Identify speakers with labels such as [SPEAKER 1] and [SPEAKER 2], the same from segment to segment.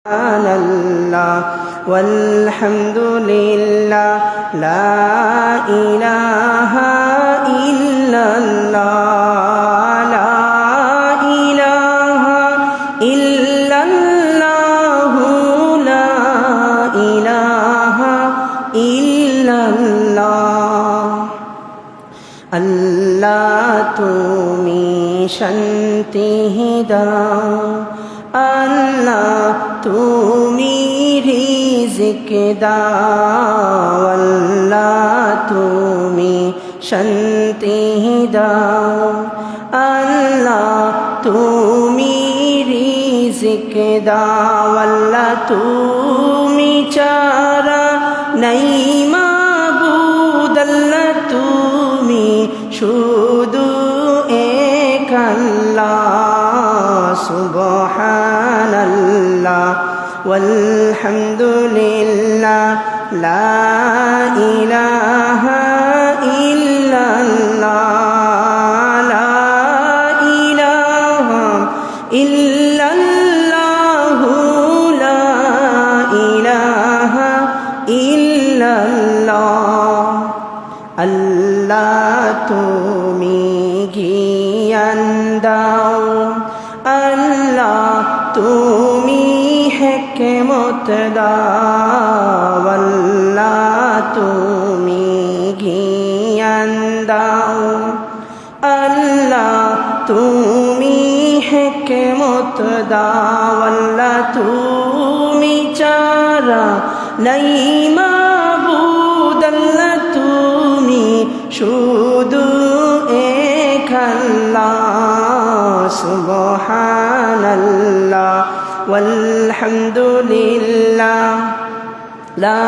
[SPEAKER 1] الله والحمد لله لا إله إلا الله لا إله إلا الله لا إله إلا الله আল্লাহ তুমি শান্তি দাও আল্লাহ তুমি রিজিক দাও আল্লাহ তুমি শান্তি দাও আল্লাহ তুমি রিজিক দাও আল্লাহ তুমি চারা নাই মাবুদ আল্লাহ তুমি শুধু এক আল্লাহ সুবহানাল্লাহ walhamdulillah la ilaha illallah la ilaha illallah la ilaha illallah আল্লাহ তুমি জ্ঞান দাও আল্লাহ তুমি হিকমত দাও আল্লাহ তুমি জ্ঞান দাও আল্লাহ তুমি হিকমত দাও আল্লাহ তুমি চারা নাই মাবুদ আল্লাহ তুমি শুধু এক আল্লাহ সুবহানাল্লাহ walhamdulillah la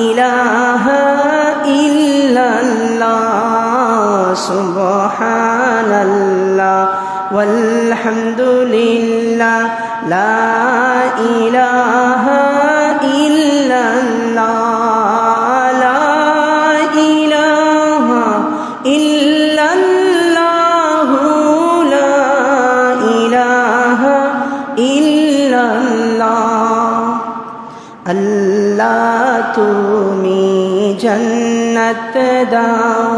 [SPEAKER 1] ilaha illallah subhanallah walhamdulillah la ilaha illallah আল্লাহ তুমি জান্নাত দাও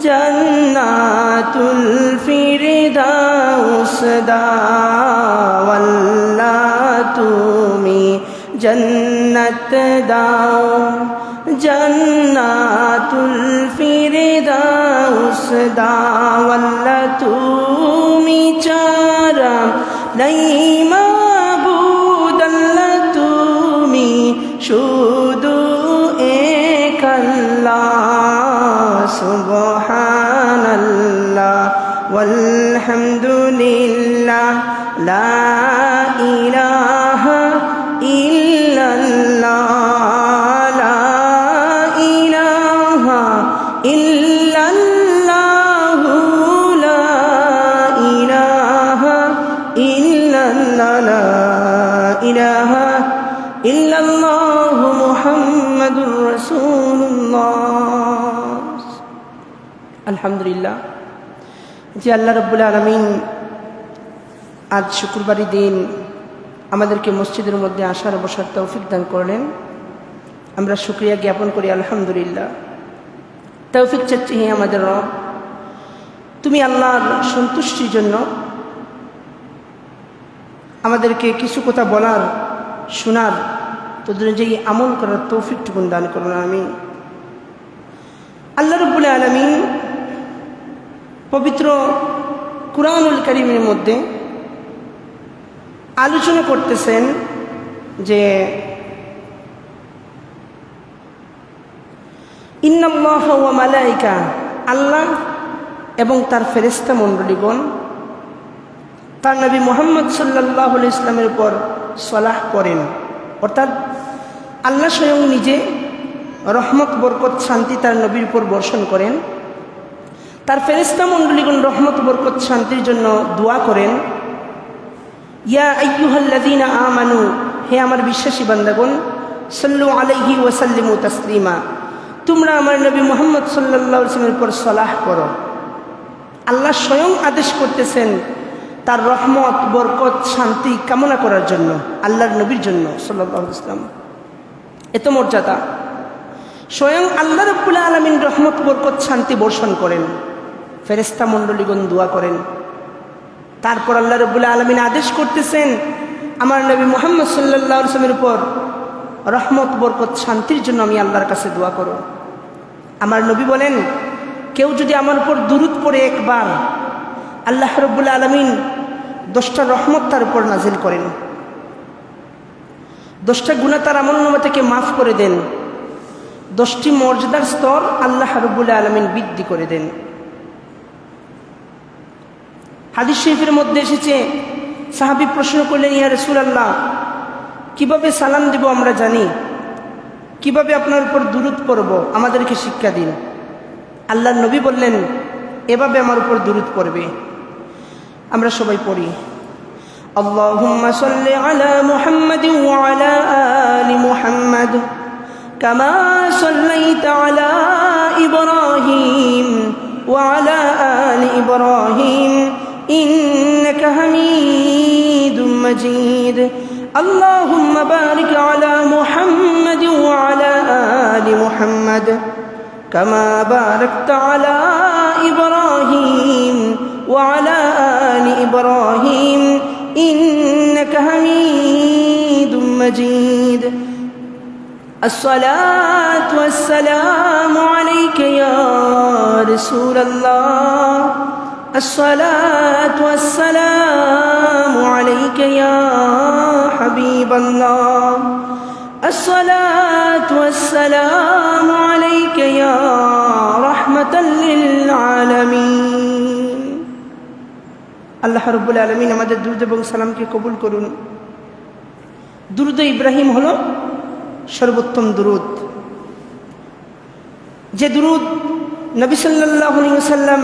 [SPEAKER 1] জান্নাতুল ফিরদাউস দাও আল্লাহ তুমি জান্নাত দাও জান্নাতুল ফিরদাউস দাও আল্লাহ তুমি চারা নাই মাবুদ আল্লাহ তুমি শুধু এক আল্লাহ সুবহানাল্লাহ walhamdulillah la ilaha illallah la ilaha illallah la ilaha illallah la ilaha ইল্লাল্লাহু মুহাম্মাদুর রাসূলুল্লাহ আলহামদুলিল্লাহ যে আল্লাহ রাব্বুল আলামিন আজ শুক্রবারের দিন আমাদেরকে মসজিদের মধ্যে আসার বসার তৌফিক দান করলেন আমরা শুকরিয়া জ্ঞাপন করি আলহামদুলিল্লাহ তৌফিক চাচ্ছি হে আমাদের রব তুমি আল্লাহর সন্তুষ্টির জন্য আমাদেরকে কিছু কথা বলার শোনার তোদের যে আমল করার তৌফিকটুকুন দান করুন আমিন আল্লাহ রাব্বুল আলামিন পবিত্র কুরআনুল কারীমের মধ্যে আলোচনা করতেছেন যে ইন্নাল্লাহা ওয়া মালাইকা আল্লাহ এবং তার ফেরেশতা মণ্ডলীগণ তার নবী মুহাম্মদ সাল্লাল্লাহু আলাইহি ইসলামের উপর সালাহ করেন অর্থাৎ আল্লাহ স্বয়ং নিজে রহমত বরকত শান্তি তার নবীর উপর বর্ষণ করেন তার ফেরেশতা মণ্ডলীগণ রহমত বরকত শান্তির জন্য দোয়া করেন ইয়া আইয়ুহাল্লাযীনা আমানু হে আমার বিশ্বাসী বান্দাগণ সাল্লু আলাইহি ওয়া সাল্লিমু তাসলিমা তোমরা আমার নবী মুহাম্মদ সাল্লাল্লাহু আলাইহি ওয়াসাল্লামের উপর সালাহ করো আল্লাহ স্বয়ং আদেশ করতেছেন তার রহমত বরকত শান্তি কামনা করার জন্য, আল্লাহর নবীর জন্য সাল্লাল্লাহু আলাইহি ওয়াসাল্লাম। এত মর্যাদা। স্বয়ং আল্লাহ রাব্বুল আলামিন রহমত বরকত শান্তি বর্ষণ করেন, ফেরেশতা মণ্ডলীগণ দোয়া করেন। তারপর আল্লাহ রাব্বুল আলামিন আদেশ করতেছেন আমার নবী মুহাম্মদ সাল্লাল্লাহু আলাইহি ওয়াসাল্লামের উপর রহমত বরকত শান্তির জন্য আমি আল্লাহর কাছে দোয়া করো। আমার নবী বলেন, কেউ যদি আমার উপর দুরূদ পড়ে একবার, আল্লাহ রাব্বুল আলামিন 10টা রহমত তার উপর নাজিল করেন, 10টা গুনাহ তার আমলনামা থেকে মাফ করে দেন, 10টি মর্যাদার স্তর আল্লাহ রাব্বুল আলামিন বৃদ্ধি করে দেন। হাদিস শরীফের মধ্যে এসেছে, সাহাবী প্রশ্ন করলেন, ইয়া রাসূলুল্লাহ, কিভাবে সালাম দিব আমরা জানি, কিভাবে আপনার উপর দুরূদ পড়ব আমাদেরকে শিক্ষা দিন। আল্লাহর নবী বললেন, এভাবে আমার উপর দুরূদ পড়বে। আমরা সবাই পড়ি, আল্লাহুম্মা সাল্লি আলা মুহাম্মাদিন ওয়া আলা আলি মুহাম্মাদ কামা সাল্লাইতা আলা ইব্রাহিম ওয়া আলা আলি ইব্রাহিম ইন্নাকা হামিদুম মাজিদ। আল্লাহুম্মা বারিক আলা মুহাম্মাদিন ওয়া আলা আলি মুহাম্মাদ কামা বারাকতা আলা ইব্রাহিম وعلى آل إبراهيم إنك حميد مجيد. الصلاة والسلام عليك يا رسول الله، الصلاة والسلام عليك يا حبيب الله، الصلاة والسلام عليك يا رحمة للعالمين. আল্লাহ রাব্বুল আলামিন আমাদের দুরূদ এবং সালামকে কবুল করুন। দুরূদ ইব্রাহিম হলো সর্বোত্তম দুরূদ, যে দুরূদ নবী সাল্লাল্লাহু আলাইহি ওয়াসাল্লাম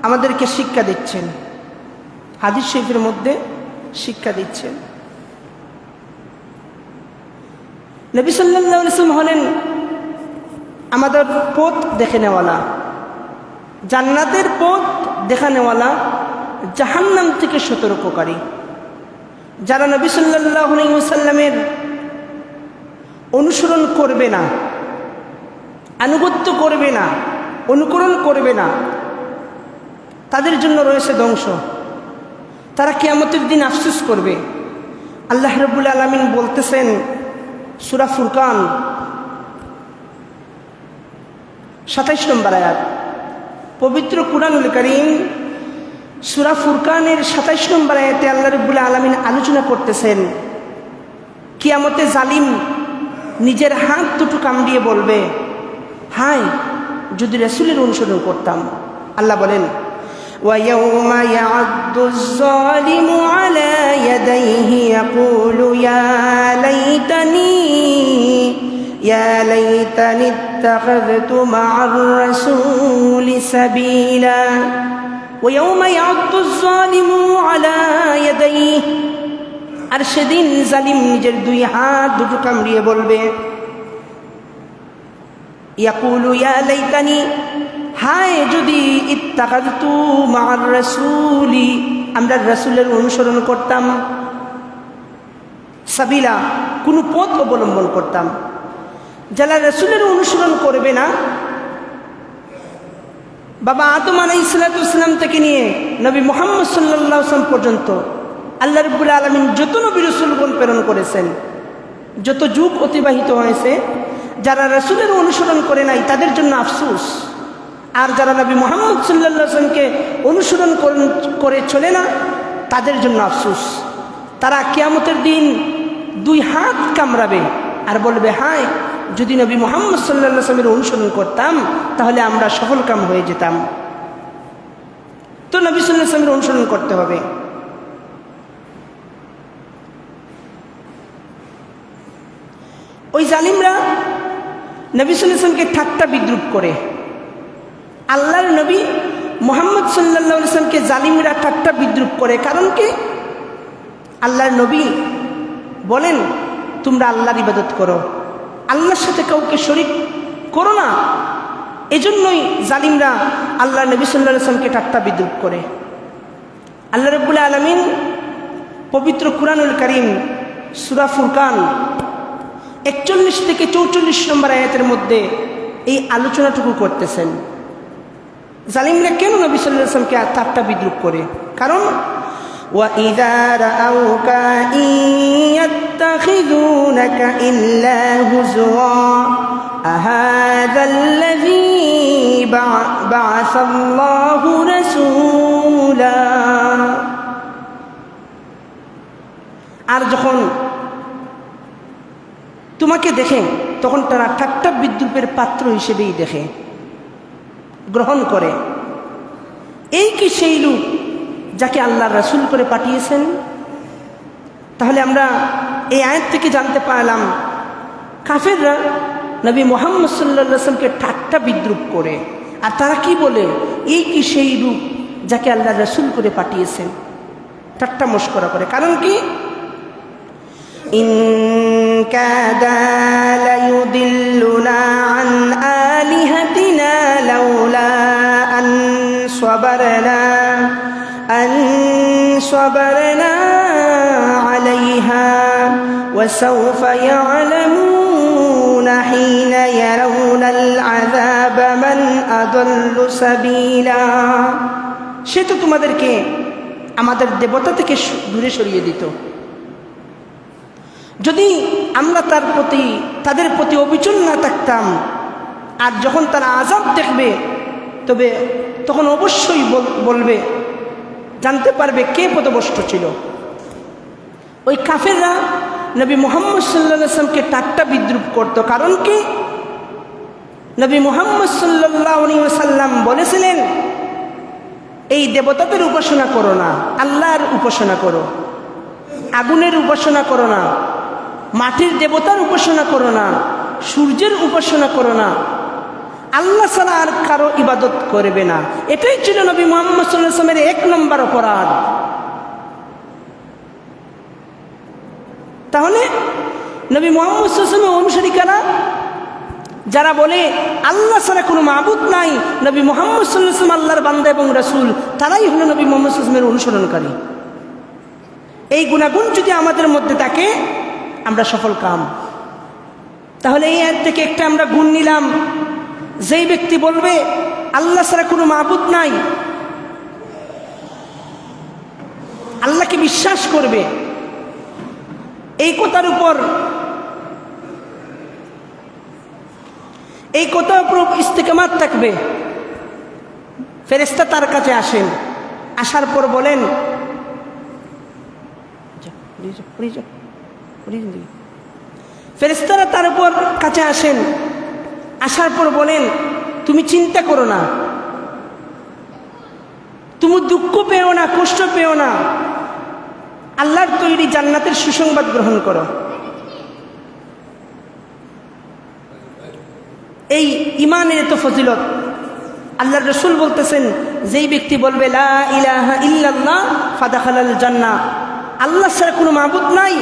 [SPEAKER 1] আমাদেরকে শিক্ষা দিচ্ছেন, হাদিস শরীফের মধ্যে শিক্ষা দিচ্ছেন। নবী সাল্লাল্লাহু আলাইহি ওয়াসাল্লাম হলেন আমাদের পথ দেখে নেওয়ালা, জান্নাতের পথ দেখানেওয়ালা, জাহান্নাম থেকে সতর্ককারী। যারা নবী সাল্লাল্লাহু আলাইহি ওয়াসাল্লামের অনুসরণ করবে না, আনুগত্য করবে না, অনুকরণ করবে না, তাদের জন্য রয়েছে ধ্বংস। তারা কিয়ামতের দিন আফসোস করবে। আল্লাহ রাব্বুল আলামিন বলতেছেন সূরা ফুরকান 27 নম্বর আয়াত, পবিত্র কুরআনুল কারীম সূরা ফুরকানের 27 নম্বর আয়াতে আল্লাহ রাব্বুল আলামিন আলোচনা করতেছেন কিয়ামতে জালিম নিজের হাত দুটো কামড়িয়ে বলবে, হায় যদি রাসূলের অনুসরণ করতাম। আল্লাহ বলেন, وَيَوْمَ يَعَضُّ الظَّالِمُ عَلَى يَدَيْهِ يَقُولُ يَا لَيْتَنِي اتَّخَذْتُ مَعَ الرَّسُولِ سَبِيلًا وَيَوْمَ يَعَضُّ الظَّالِمُ عَلَى يَدَيْهِ, আর সেদিন জালিম নিজের দুই হাত দুটো কামড়িয়ে বলবে, ইয়াকুলু ইয়া লাইতানি, হায় যদি ইত্তাখাযতু মা'আর রাসূলি, আমরা রাসূলের অনুসরণ করতাম, সাবিলা, কোন পথ অবলম্বন করতাম। যারা রাসূলের অনুসরণ করবে না, বাবা আদম আলাইহিস সালাম থেকে নিয়ে নবী মুহাম্মদ সাল্লাল্লাহু আলাইহি ওয়াসাল্লাম পর্যন্ত আল্লাহ রাব্বুল আলামিন যত নবী রাসূলগণ প্রেরণ করেছেন, যত যুগ অতিবাহিত হয়েছে, যারা রাসূলের অনুসরণ করে নাই তাদের জন্য আফসোস। আর যারা নবী মুহাম্মদ সাল্লাল্লাহু আলাইহি ওয়াসাল্লামকে অনুসরণ করে চলে না, তাদের জন্য আফসোস। তারা কিয়ামতের দিন দুই হাত কামড়াবে আর বলবে, হায় যদি নবী মুহাম্মদ সাল্লাল্লাহু আলাইহি ওয়াসাল্লামের অনুসরণ করতাম তাহলে আমরা সফল কাম হয়ে যেতাম। তো নবী সাল্লাল্লাহু আলাইহি ওয়াসাল্লামের অনুসরণ করতে হবে। ওই জালিমরা নবী সাল্লাল্লাহু আলাইহি ওয়াসাল্লামকে ঠাট্টা বিদ্রুপ করে। আল্লাহর নবী মুহাম্মদ সাল্লাল্লাহু আলাইহি ওয়াসাল্লামকে জালিমরা ঠাট্টা বিদ্রুপ করে। কারণ কি? আল্লাহর নবী বলেন, তোমরা আল্লাহর ইবাদত করো, আল্লাহর সাথে কাউকে শরীক করো না। এজন্যই জালিমরা আল্লাহর নবী সাল্লাল্লাহু আলাইহি ওয়াসাল্লামকে ঠাট্টা বিদ্রুপ করে। আল্লাহ রাব্বুল আলামিন পবিত্র কুরআনুল কারীম সূরা ফুরকান 41 থেকে 44 নম্বর আয়াতের মধ্যে এই আলোচনাটুকু করতেছেন। জালিমরা কেন নবী সাল্লাল্লাহু আলাইহি ওয়াসাল্লামকে ঠাট্টা বিদ্রুপ করে? কারণ وَإِذَا رَأَوْكَ إِن يَتَّخِذُونَكَ إِلَّا هُزُوًا أَهَذَا الَّذِي بَعَثَ اللَّهُ رَسُولًا। আর যখন তোমাকে দেখে তখন তারা ঠাট্টা বিদ্রুপের পাত্র হিসেবেই দেখে, গ্রহণ করে। এই কি সেই লোক যাকে আল্লাহ রাসূল করে পাঠিয়েছেন? তাহলে আমরা এই আয়াত থেকে জানতে পারলাম কাফেররা নবী মুহাম্মদ সাল্লাল্লাহু আলাইহি ওয়াসাল্লামকে ঠাট্টা বিদ্রুপ করে। আর তারা কি বলে? এই কি সেই লোক যাকে আল্লাহ রাসূল করে পাঠিয়েছেন? ঠাট্টা মশকরা করে। কারণ কি? ইন কাদা লায়ুদিল্লুনা আন আলিহাতিনা লাউলা আন صبرنا عليها وسوف يعلمون حين يرون العذاب من أضل سبيلا। সে তো তোমাদেরকে আমাদের দেবতা থেকে দূরে সরিয়ে দিত। যদি আমরা তাদের প্রতি অবিচল না থাকতাম, আর যখন তারা আযাব দেখবে তবে তখন অবশ্যই বলবে, জানতে পারবে কে পথভ্রষ্ট ছিল। ওই কাফেররা নবী মুহাম্মদ সাল্লাল্লাহু আলাইহি ওয়াসাল্লামকে ঠাট্টা বিদ্রুপ করত। কারণ কি? নবী মুহাম্মদ সাল্লাল্লাহু আলাইহি ওয়াসাল্লাম বলেছিলেন, এই দেবতাদের উপাসনা করো না, আল্লাহর উপাসনা করো। আগুনের উপাসনা করো না, মাটির দেবতার উপাসনা করো না, সূর্যের উপাসনা করো না, আল্লাহ ছাড়া আর কারো ইবাদত করবে না। এটাই ছিল নবী মুহাম্মদ সাল্লাল্লাহু আলাইহি ওয়াসাল্লামের 1 নম্বর অপরাধ। তাহলে নবী মুহাম্মদ সাল্লাল্লাহু আলাইহি ওয়াসাল্লামের অনুসারী কারা? যারা বলে আল্লাহ ছাড়া কোনো মাবুদ নাই, নবী মুহাম্মদ সাল্লাল্লাহু আলাইহি ওয়াসাল্লাম আল্লাহর বান্দা এবং রাসূল, তারাই হলো নবী মুহাম্মদ সাল্লাল্লাহু আলাইহি ওয়াসাল্লামের অনুসরণকারী। এই গুণাগুণ যদি আমাদের মধ্যে থাকে আমরা সফল কাম। তাহলে এই আয়াত থেকে একটা আমরা গুণ নিলাম, যেই ব্যক্তি বলবে আল্লাহ ছাড়া কোনো মাবুদ নাই, আল্লাহকে বিশ্বাস করবে, এই কথার উপর ইস্তেকামাত থাকবে। ফেরেশতা তার কাছে আসেন, আসার পর বলেন, ফেরেশতারা তার উপর কাছে আসেন, আসার পর বলেন, তুমি চিন্তা করো না, তুমি দুঃখ পেও না, কষ্ট পেও না, আল্লাহর তৈরি জান্নাতের সুসংবাদ গ্রহণ করো। এই ঈমানের এত ফজিলত। আল্লাহর রাসূল বলতেছেন, যেই ব্যক্তি বলবে লা ইলাহা ইল্লাল্লাহ ফাদাখালাল জান্নাহ, আল্লাহ ছাড়া কোনো মাবুদ নাই,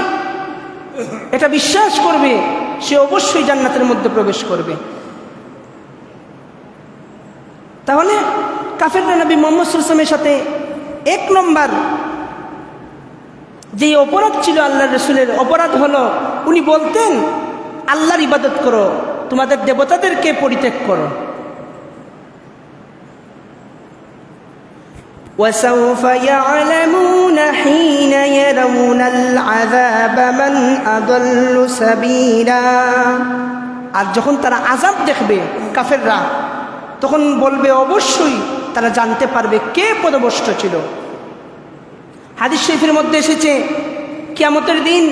[SPEAKER 1] এটা বিশ্বাস করবে, সে অবশ্যই জান্নাতের মধ্যে প্রবেশ করবে। তাহলে কাফেররা নবী মুহাম্মদ সাল্লাল্লাহু আলাইহি ওয়াসাল্লামের সাথে 1 নম্বর যে অপরাধ ছিল আল্লাহর রাসূলের, অপরাধ হলো উনি বলতেন আল্লাহর ইবাদত করো, তোমাদের দেবতাদেরকে পরিত্যাগ করো। وَسَوْفَ يَعْلَمُونَ حِينَ يَرَوْنَ الْعَذَابَ مَنْ أَضَلُّ سَبِيلًا। আর যখন তারা আযাব দেখবে কাফেররা, তখন বলবে, অবশ্যই তারা জানতে পারবে কে পথভ্রষ্ট ছিল। হাদিস শরীফের মধ্যে এসেছে, কিয়ামতের দিন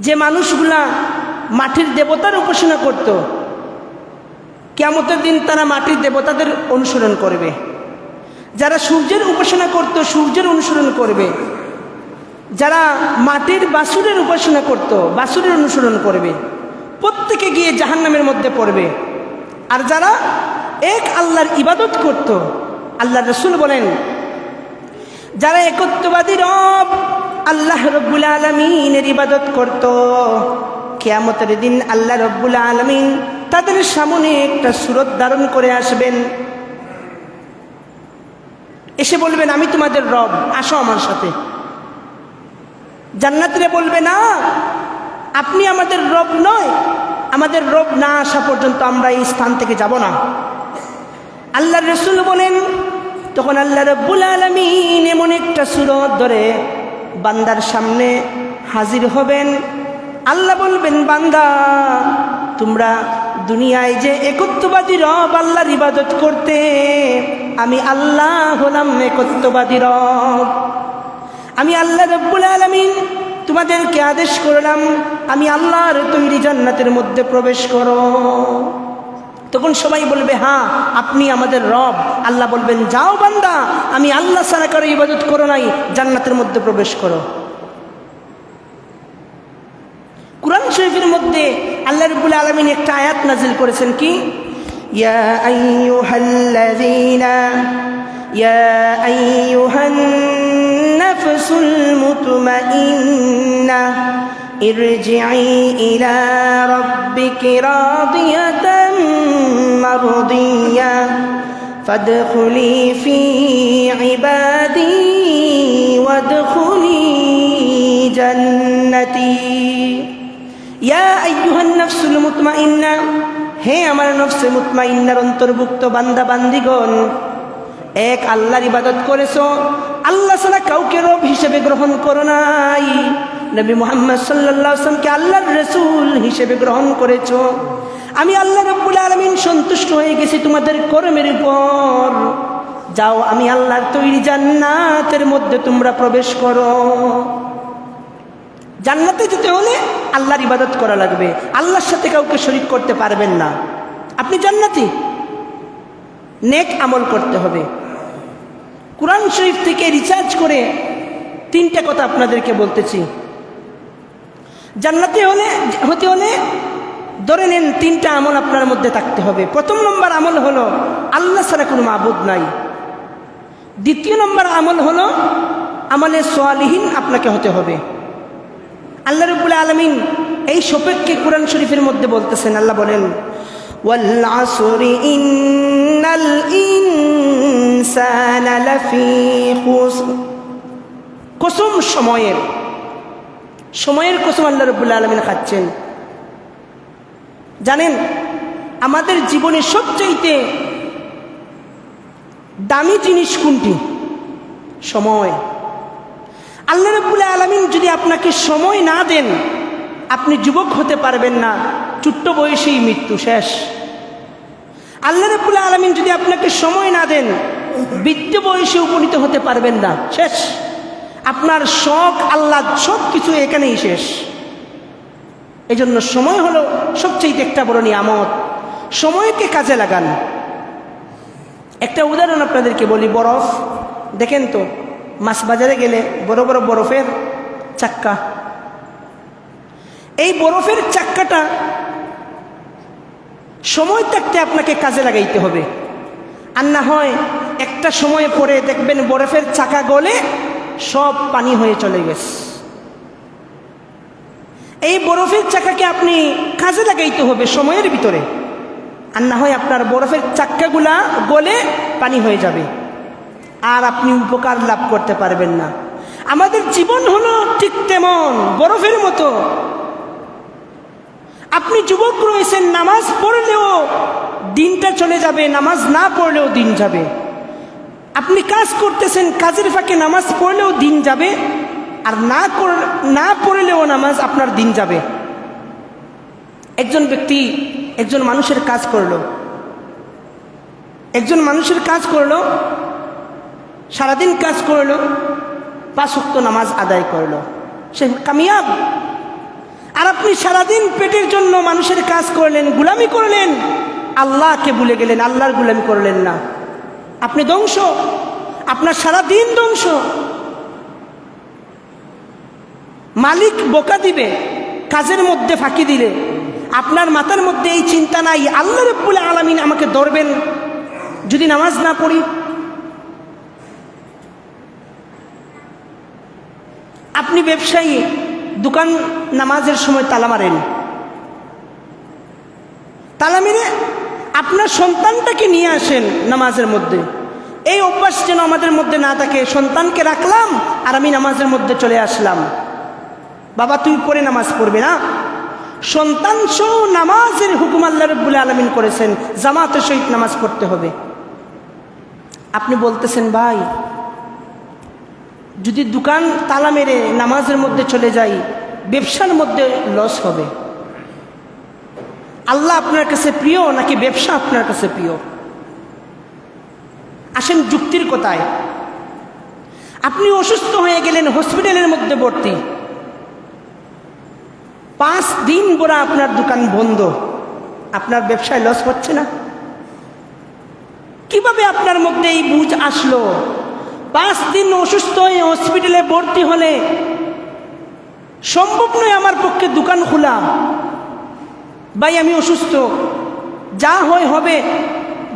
[SPEAKER 1] যে মানুষগুলা মাটির দেবতার উপাসনা করত, কিয়ামতের দিন তারা মাটির দেবতাদের অনুসরণ করবে। যারা সূর্যের উপাসনা করত, সূর্যের অনুসরণ করবে। যারা মাটির বাছুরের উপাসনা করত, বাছুরের অনুসরণ করবে। প্রত্যেকে গিয়ে জাহান্নামের মধ্যে পড়বে। আর যারা এক আল্লাহর ইবাদত করত, আল্লাহর রাসূল বলেন, যারা একত্ববাদী রব আল্লাহ রব্বুল আলামিনের ইবাদত করত, কিয়ামতের দিন আল্লাহ রব্বুল আলামিন তাদের সামনে একটা সূরত ধারণ করে আসবেন। এসে বলবেন আমি তোমাদের রব, আসো আমার সাথে। জান্নাতীরা বলবে না, আপনি আমাদের রব নয়, আমাদের রব না আসা পর্যন্ত আমরা এই স্থান থেকে যাব না। আল্লাহর রাসূল বলেন, তখন আল্লাহ রাব্বুল আলামিন এমন একটা সূরত ধরে বান্দার সামনে হাজির হবেন। আল্লাহ বলবেন, বান্দা তোমরা দুনিয়ায় যে একত্ববাদী রব আল্লাহর ইবাদত করতে, আমি আল্লাহ হলাম একত্ববাদী রব। আমি আল্লাহ রাব্বুল আলামিন তোমাদেরকে আদেশ করলাম, আমি আল্লাহর তৈরি জান্নাতের মধ্যে প্রবেশ করো। তখন সবাই বলবে, হ্যাঁ আপনি আমাদের রব। আল্লাহ বলবেন, যাও বান্দা, আমি আল্লাহ ছাড়া কারো ইবাদত করো নাই, জান্নাতের মধ্যে প্রবেশ করো। কুরআন শরীফের মধ্যে আল্লাহ রাব্বুল আলামিন একটা আয়াত নাজিল করেছেন, কি ইয়া আইয়ুহান নাফসুল মুতমাইন্নাহ ইরজিই ইলা রাব্বিকি রাদিয়াতাম মারদিয়াহ ফাদখুলি ফি ইবাদি ওয়াদখুলি জান্নাতি। ইয়া আইয়ুহান নাফসুল মুতমাইন্নাহ, হে আমার নফসে মুতমাইন্নার অন্তর্ভুক্ত বান্দা বান্দিগণ, এক আল্লাহর ইবাদত করেছো, আল্লাহ ছাড়া কাউকে রব হিসেবে গ্রহণ করো নাই, নবী মুহাম্মদ সাল্লাল্লাহু আলাইহি ওয়াসাল্লামকে আল্লাহর রাসূল হিসেবে গ্রহণ করেছো। আমি আল্লাহ রাব্বুল আলামিন সন্তুষ্ট হয়ে গেছি তোমাদের কর্মের উপর। যাও, আমি আল্লাহর তৈরি জান্নাতের মধ্যে তোমরা প্রবেশ করো। জান্নাতে যেতে হলে আল্লাহর ইবাদত করা লাগবে, আল্লাহর সাথে কাউকে শরীক করতে পারবেন না। আপনি জান্নাতি, নেক আমল করতে হবে। কুরআন শরীফ থেকে রিসার্চ করে তিনটা কথা আপনাদেরকে বলতেছি। জান্নাতি হতে হলে ধরে নেন তিনটা আমল আপনার মধ্যে থাকতে হবে। প্রথম নম্বর আমল হলো আল্লাহ ছাড়া কোনো মাবুদ নাই। দ্বিতীয় নম্বর আমল হলো আমলে সালিহিন আপনাকে হতে হবে। আল্লাহ রাব্বুল আলামিন এই সপক্ষে কুরআন শরীফের মধ্যে বলতেছেন, আল্লাহ বলেন, ওয়াল আসরি ইন্নাল ইনসানা লাফি খুসর। কসম সময়ের কসম আল্লাহ রাব্বুল আলামিন খাচ্ছেন। জানেন আমাদের জীবনে সবচাইতে দামি জিনিস কোনটি? সময়। আল্লাহ রাব্বুল আলামিন যদি আপনাকে সময় না দেন, আপনি যুবক হতে পারবেন না, ছোট্ট বয়সেই মৃত্যু শেষ। আল্লাহ রাব্বুল আলামিন যদি আপনাকে সময় না দেন, বৃদ্ধ বয়সে উপনীত হতে পারবেন না, শেষ। আপনার শখ আহ্লাদ সব কিছু এখানেই শেষ। এই জন্য সময় হলো সবচেয়ে একটা বড় নিয়ামত। সময়কে কাজে লাগান। একটা উদাহরণ আপনাদেরকে বলি, বরফ দেখেন তো, মাছ বাজারে গেলে বড় বড় বরফের চাক্কা, এই বরফের চাক্কাটা সময় থাকতে আপনাকে কাজে লাগাইতে হবে, আর না হয় একটা সময় পরে দেখবেন বরফের চাকা গলে সব পানি হয়ে চলে গেছে। এই বরফের চাকাকে আপনি কাজে লাগাইতে হবে সময়ের ভিতরে, আর না হয় আপনার বরফের চাক্কাগুলা গলে পানি হয়ে যাবে, আর আপনি উপকার লাভ করতে পারবেন না। আমাদের জীবন হলো ঠিক তেমন বরফের মতো। আপনি যুবক রয়েছেন, নামাজ পড়লেও দিনটা চলে যাবে, নামাজ না পড়লেও দিন যাবে। আপনি কাজ করতেছেন, কাজের ফাঁকে নামাজ পড়লেও দিন যাবে, আর না পড়লেও নামাজ আপনার দিন যাবে। একজন ব্যক্তি একজন মানুষের কাজ করলো, সারাদিন কাজ করলো, 5 ওয়াক্ত নামাজ আদায় করলো, সে কামিয়াব। আর আপনি সারাদিন পেটের জন্য মানুষের কাজ করলেন, গুলামি করলেন, আল্লাহকে ভুলে গেলেন, আল্লাহর গুলামি করলেন না, আপনি ধ্বংস। আপনার সারাদিন ধ্বংস। মালিক বোকা দিবে কাজের মধ্যে ফাঁকি দিলে। আপনার মাথার মধ্যে এই চিন্তা নাই, আল্লাহ রাব্বুল আলামিন আমাকে ধরবেন যদি নামাজ না পড়ি। আপনি ব্যবসায়ী, দোকান নামাজের সময় তালা মারেন, তালা মেরে আপনার সন্তানটাকে নিয়ে আসেন নামাজের মধ্যে, এই অভ্যাস যেন আমাদের মধ্যে না থাকে। সন্তানকে রাখলাম আর আমি নামাজের মধ্যে চলে আসলাম, বাবা তুই পরে নামাজ পড়বে না। সন্তান সহ নামাজের হুকুম আল্লাহ রাব্বুল আলামিন করেছেন, জামাতের সহিত নামাজ পড়তে হবে। আপনি বলতেছেন ভাই যদি দোকান তালা মেরে নামাজের মধ্যে চলে যাই ব্যবসার মধ্যে লস হবে। আল্লাহ আপনার কাছে প্রিয় নাকি ব্যবসা আপনার কাছে প্রিয়? আসেন যুক্তির কথায়। আপনি অসুস্থ হয়ে গেলেন, হসপিটালের মধ্যে ভর্তি, 5 দিন পরে আপনার দোকান বন্ধ, আপনার ব্যবসায় লস হচ্ছে না? কিভাবে আপনার মধ্যে এই বুঝ আসলো? 5 দিন অসুস্থ হয়ে হসপিটালে ভর্তি হলে সম্ভব নয় আমার পক্ষে দোকান খোলা। ভাই আমি অসুস্থ, যা হয় হবে,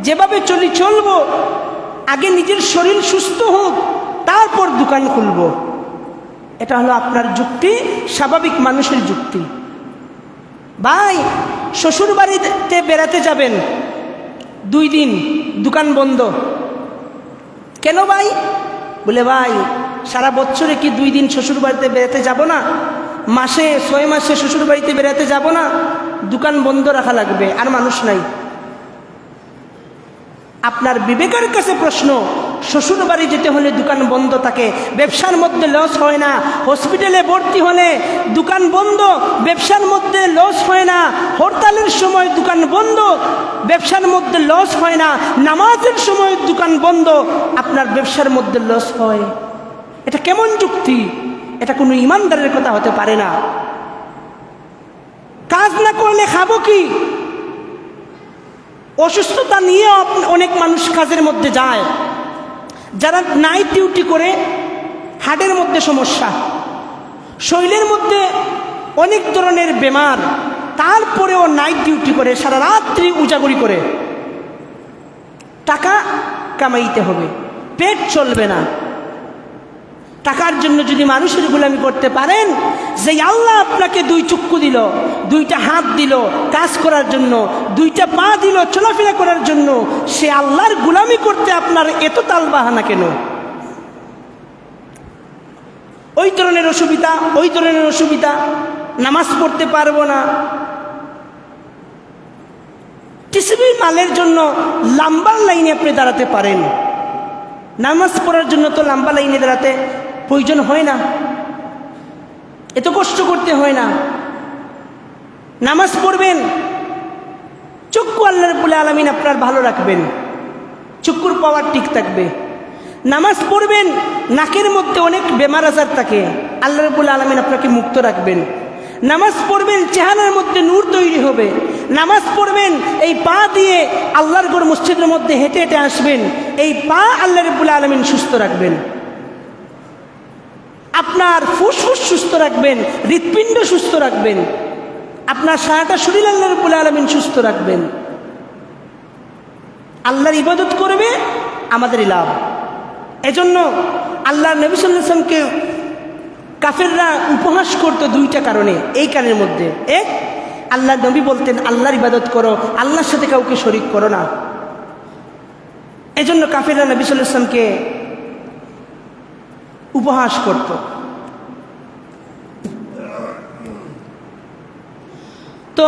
[SPEAKER 1] যেভাবে চলি চলবো, আগে নিজের শরীর সুস্থ হোক তারপর দোকান খুলব। এটা হলো আপনার যুক্তি, স্বাভাবিক মানুষের যুক্তি। ভাই শ্বশুর বাড়িতে বেড়াতে যাবেন, 2 দিন দোকান বন্ধ, কেন ভাই? বলে ভাই সারা বছরে কি 2 দিন শ্বশুর বাড়িতে বেড়াতে যাব না? মাসে 6 মাসে শ্বশুর বাড়িতে বেড়াতে যাব না? দোকান বন্ধ রাখা লাগবে, আর মানুষ নাই। আপনার বিবেকের কাছে প্রশ্ন, শ্বশুর বাড়ি যেতে হলে দোকান বন্ধ থাকে, ব্যবসার মধ্যে লস হয় না। হসপিটালে ভর্তি হলে দোকান বন্ধ, ব্যবসার মধ্যে লস হয় না। হরতালের সময় দোকান বন্ধ, ব্যবসার মধ্যে লস হয় না। নামাজের সময় দোকান বন্ধ, আপনার ব্যবসার মধ্যে লস হয়। এটা কেমন যুক্তি? এটা কোনো ইমানদারের কথা হতে পারে না। কাজ না করলে খাবো কি? অসুস্থতা নিয়ে অনেক মানুষ কাজের মধ্যে যায়। যারা নাইট ডিউটি করে, হার্টের মধ্যে সমস্যা, শরীরের মধ্যে অনেক ধরনের বেমার, তারপরেও নাইট ডিউটি করে, সারা রাত্রি উজাগরি করে। টাকা কামাইতে হবে, পেট চলবে না। টাকার জন্য যদি মানুষের গোলামি করতে পারেন, যে আল্লাহ আপনাকে 2 চক্ষু দিল, 2টা হাত দিল কাজ করার জন্য, 2টা পা দিল চলাফেরা করার জন্য, সে আল্লাহর গোলামি করতে আপনার এত তালবাহানা কেন? ওই ধরনের অসুবিধা, নামাজ পড়তে পারবো না। টিসিবি মালের জন্য লম্বা লাইনে আপনি দাঁড়াতে পারেন, নামাজ পড়ার জন্য তো লম্বা লাইনে দাঁড়াতে প্রয়োজন হয় না, এত কষ্ট করতে হয় না। নামাজ পড়বেন, চক্ষু আল্লাহ রাব্বুল আলামিন আপনার ভালো রাখবেন, চক্ষুর পাওয়ার ঠিক থাকবে। নামাজ পড়বেন, নাকের মধ্যে অনেক বেমার আজার থাকে, আল্লাহ রাব্বুল আলামিন আপনাকে মুক্ত রাখবেন। নামাজ পড়বেন, চেহারার মধ্যে নূর তৈরি হবে। নামাজ পড়বেন, এই পা দিয়ে আল্লাহর ঘর মসজিদের মধ্যে হেঁটে হেঁটে আসবেন, এই পা আল্লাহ রাব্বুল আলামিন সুস্থ রাখবেন। আপনার ফুসফুস সুস্থ রাখবেন, হৃৎপিণ্ড সুস্থ রাখবেন, আপনার সারাটা শরীর আল্লাহ রাব্বুল আলামিন সুস্থ রাখবেন। আল্লাহর ইবাদত করবে আমাদেরই লাভ। এজন্য আল্লাহর নবী সাল্লাল্লাহু আলাইহি ওয়াসাল্লামকে কাফেররা উপহাস করতো 2টা কারণে। এই কারণের মধ্যে এক, আল্লাহ নবী বলতেন আল্লাহর ইবাদত করো, আল্লাহর সাথে কাউকে শরীক করো না। এজন্য কাফেররা নবী সাল্লাল্লাহু আলাইহি ওয়াসাল্লামকে উপহাস করত। তো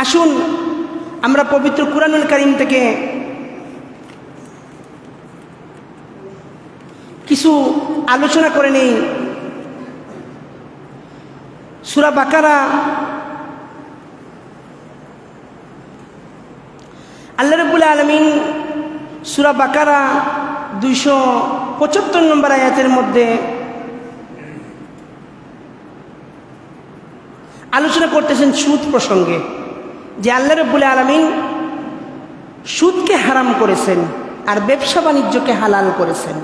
[SPEAKER 1] আসুন আমরা পবিত্র কুরআনুল কারীম থেকে কিছু আলোচনা করে নেই। সূরা বাকারা, আল্লাহ রাব্বুল আলামিন সূরা বাকারা 275 নম্বর আয়াতের মধ্যে আলোচনা করতেছেন সুদ প্রসঙ্গে, যে আল্লাহ রাব্বুল আলামিন সুদকে হারাম করেছেন আর ব্যবসা বাণিজ্যকে হালাল করেছেন।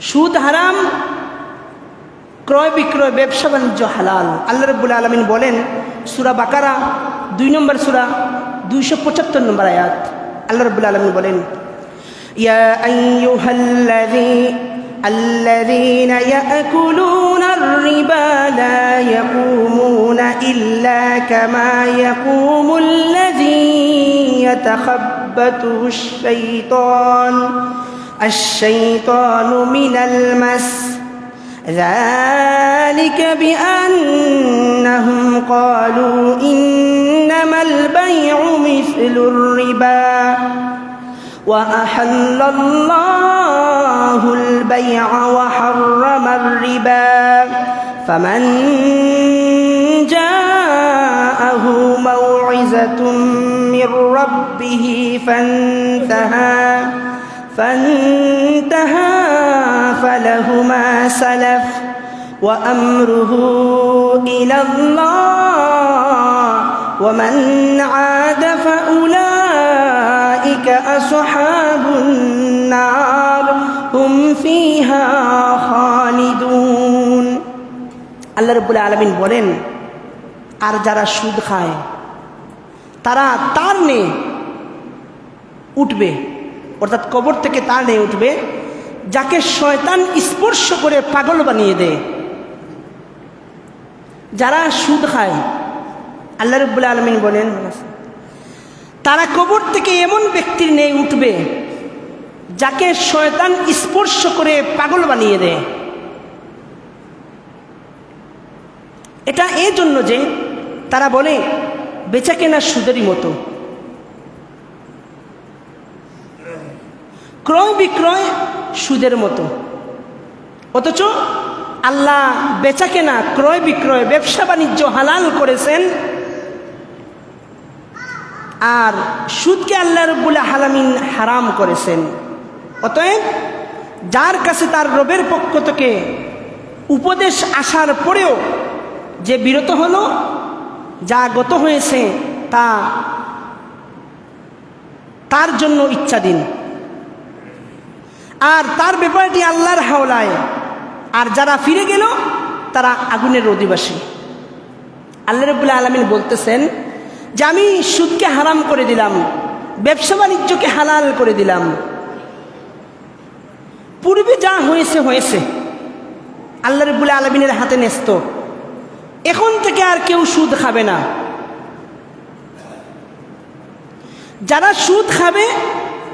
[SPEAKER 1] সুদ হারাম, ক্রয় বিক্রয় ব্যবসা বাণিজ্য হালাল। আল্লাহ রাব্বুল আলামিন বলেন সূরা বাকারা 2 নম্বর সূরা 275 নম্বর আয়াত, আল্লাহ রাব্বুল আলামিন বলেন ইয়া الذين يأكلون الربا لا يقومون إلا كما يقوم الذي يتخبطه الشيطان من المس ذلك بأنهم قالوا إنما البيع مثل الربا وأحل الله البيع وحرم الربا فمن جاءه موعظة من ربه فانتهى فله ما سلف وأمره إلى الله ومن عاد فأولئك أصحاب النار هم فيها خالدون আল্লাহ রাব্বুল আলামিন বলেন, আর যারা সুদ খায় তারা তার নিয়ে উঠবে, অর্থাৎ কবর থেকে তার নিয়ে উঠবে যাকে শয়তান স্পর্শ করে পাগল বানিয়ে দেয়। যারা সুদ খায় আল্লাহ রাব্বুল আলামিন বলেন তারা কবর থেকে এমন ব্যক্তির নিয়ে উঠবে যাকে শয়তান স্পর্শ করে পাগল বানিয়ে দেয়। এটা এই জন্য যে তারা বলে বেচা কেনা সুদেরই মতো, ক্রয় বিক্রয় সুদের মতো, অথচ আল্লাহ বেচা কেনা ক্রয় বিক্রয় ব্যবসা বাণিজ্য হালাল করেছেন, আর সুদকে আল্লাহ রাব্বুল আলামিন হারাম করেছেন। অতএব যার কাছে তার রবের পক্ষ থেকে উপদেশ আসার পরেও যে বিরত হলো, যা গত হয়েছে তা তার জন্য ইচ্ছাধীন, আর তার ব্যাপারটি আল্লাহর হাওলায়। আর যারা ফিরে গেল তারা আগুনের অধিবাসী। আল্লাহ রাব্বুল আলামিন বলতেছেন যে আমি সুদকে হারাম করে দিলাম, ব্যবসা বাণিজ্যকে হালাল করে দিলাম। পূর্বে যা হয়েছে হয়েছে, আল্লাহ রাব্বুল আলামিনের হাতে ন্যস্ত। এখন থেকে আর কেউ সুদ খাবে না। যারা সুদ খাবে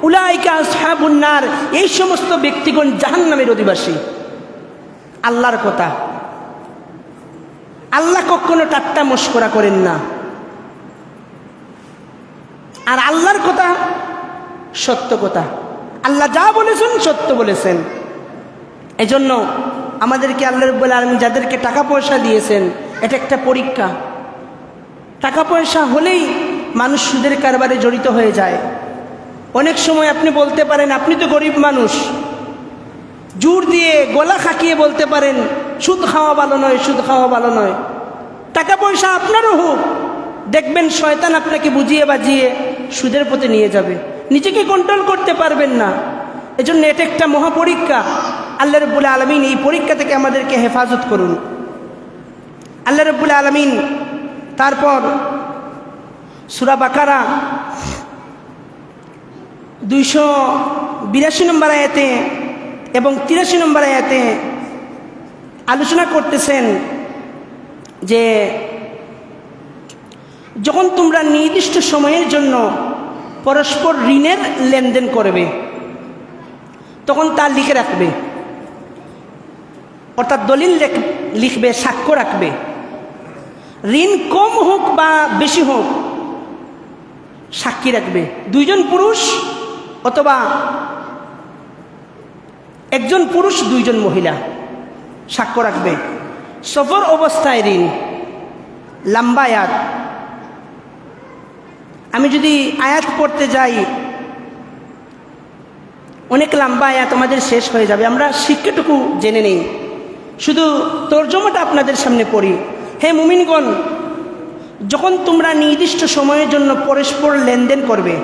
[SPEAKER 1] উলাইকা আসহাবুন নার, এই সমস্ত ব্যক্তিগণ জাহান্নামের অধিবাসী। আল্লাহর কথা, আল্লাহ কখনো ঠাট্টা মশকরা করেন না, আর আল্লাহর কথা সত্য কথা। আল্লাহ যা বলেছেন সত্য বলেছেন। এজন্য আমাদেরকে আল্লাহ রাব্বুল আলামিন যাদেরকে টাকা পয়সা দিয়েছেন, এটা একটা পরীক্ষা। টাকা পয়সা হলেই মানুষ সুদের কারবারে জড়িত হয়ে যায়। অনেক সময় আপনি বলতে পারেন আপনি তো গরিব মানুষ, জোর দিয়ে গলা খাকিয়ে বলতে পারেন সুদ খাওয়া ভালো নয়, সুদ খাওয়া ভালো নয়। টাকা পয়সা আপনারও হোক, দেখবেন শয়তান আপনাকে বুঝিয়ে বাজিয়ে সুদের পথে নিয়ে যাবে, নিজেকে কন্ট্রোল করতে পারবেন না। এজন্য এটা একটা মহাপরীক্ষা। আল্লাহ রাব্বুল আলামিন এই পরীক্ষা থেকে আমাদেরকে হেফাজত করুন। আল্লাহ রাব্বুল আলামিন তারপর সূরা বাকারা 282 নম্বর আয়াতে এবং 83 নম্বর আয়াতে আলোচনা করতেছেন যে যখন তোমরা নির্দিষ্ট সময়ের জন্য পরস্পর ঋণের লেনদেন করবে তখন তা লিখে রাখবে, অর্থাৎ দলিল লিখবে, সাক্ষ্য রাখবে। ঋণ কম হোক বা বেশি হোক সাক্ষী রাখবে। দুইজন পুরুষ অথবা একজন পুরুষ দুইজন মহিলা সাক্ষ্য রাখবে। সফর অবস্থায় ঋণ, লম্বা আয়াত। আমি যদি আয়াত পড়তে যাই অনেক লম্বা আয়াত আমাদের শেষ হয়ে যাবে, আমরা শিক্ষাটুকু জেনে নেই, শুধু তর্জমাটা আপনাদের সামনে পড়ি। হে মুমিনগণ, যখন তোমরা নির্দিষ্ট সময়ের জন্য পরস্পর লেনদেন করবে